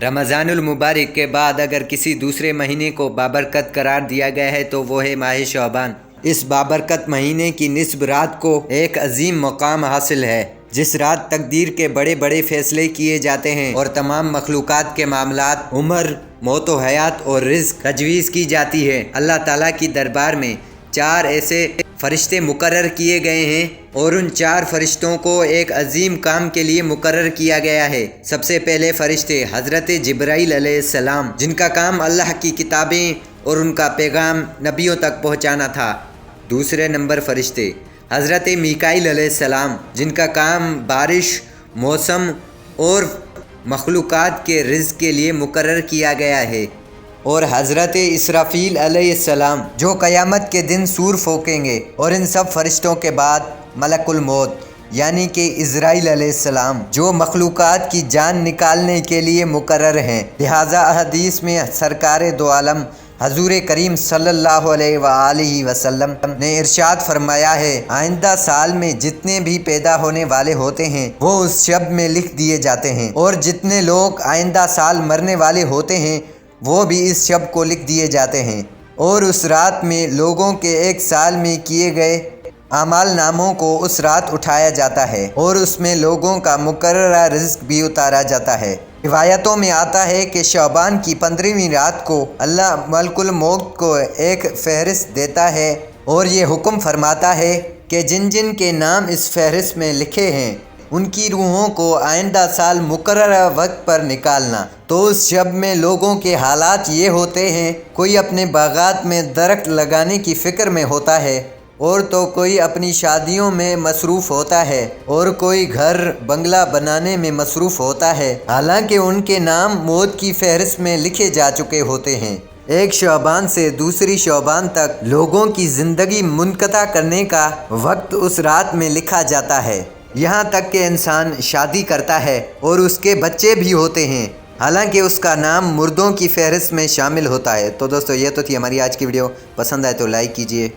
رمضان المبارک کے بعد اگر کسی دوسرے مہینے کو بابرکت قرار دیا گیا ہے تو وہ ہے ماہ شعبان۔ اس بابرکت مہینے کی نصف رات کو ایک عظیم مقام حاصل ہے، جس رات تقدیر کے بڑے بڑے فیصلے کیے جاتے ہیں اور تمام مخلوقات کے معاملات، عمر، موت و حیات اور رزق تجویز کی جاتی ہے۔ اللہ تعالیٰ کی دربار میں 4 ایسے فرشتے مقرر کیے گئے ہیں اور ان 4 فرشتوں کو ایک عظیم کام کے لیے مقرر کیا گیا ہے۔ سب سے پہلے فرشتے حضرت جبرائیل علیہ السلام، جن کا کام اللہ کی کتابیں اور ان کا پیغام نبیوں تک پہنچانا تھا۔ دوسرے نمبر فرشتے حضرت میکائیل علیہ السلام، جن کا کام بارش، موسم اور مخلوقات کے رزق کے لیے مقرر کیا گیا ہے۔ اور حضرت اسرافیل علیہ السلام، جو قیامت کے دن سور پھونکیں گے۔ اور ان سب فرشتوں کے بعد ملک الموت یعنی کہ عزرائیل علیہ السلام، جو مخلوقات کی جان نکالنے کے لیے مقرر ہیں۔ لہٰذا حدیث میں سرکار دو عالم حضور کریم صلی اللہ علیہ وآلہ وسلم نے ارشاد فرمایا ہے، آئندہ سال میں جتنے بھی پیدا ہونے والے ہوتے ہیں وہ اس شب میں لکھ دیے جاتے ہیں، اور جتنے لوگ آئندہ سال مرنے والے ہوتے ہیں وہ بھی اس شب کو لکھ دیے جاتے ہیں۔ اور اس رات میں لوگوں کے ایک سال میں کیے گئے اعمال ناموں کو اس رات اٹھایا جاتا ہے، اور اس میں لوگوں کا مقررہ رزق بھی اتارا جاتا ہے۔ روایتوں میں آتا ہے کہ شعبان کی 15ویں رات کو اللہ ملک الموت کو ایک فہرست دیتا ہے اور یہ حکم فرماتا ہے کہ جن جن کے نام اس فہرست میں لکھے ہیں ان کی روحوں کو آئندہ سال مقررہ وقت پر نکالنا۔ تو اس شب میں لوگوں کے حالات یہ ہوتے ہیں، کوئی اپنے باغات میں درخت لگانے کی فکر میں ہوتا ہے، اور تو کوئی اپنی شادیوں میں مصروف ہوتا ہے، اور کوئی گھر بنگلہ بنانے میں مصروف ہوتا ہے، حالانکہ ان کے نام موت کی فہرست میں لکھے جا چکے ہوتے ہیں۔ ایک شعبان سے دوسری شعبان تک لوگوں کی زندگی منقطع کرنے کا وقت اس رات میں لکھا جاتا ہے، یہاں تک کہ انسان شادی کرتا ہے اور اس کے بچے بھی ہوتے ہیں، حالانکہ اس کا نام مردوں کی فہرست میں شامل ہوتا ہے۔ تو دوستو، یہ تو تھی ہماری آج کی ویڈیو۔ پسند آئے تو لائک کیجیے۔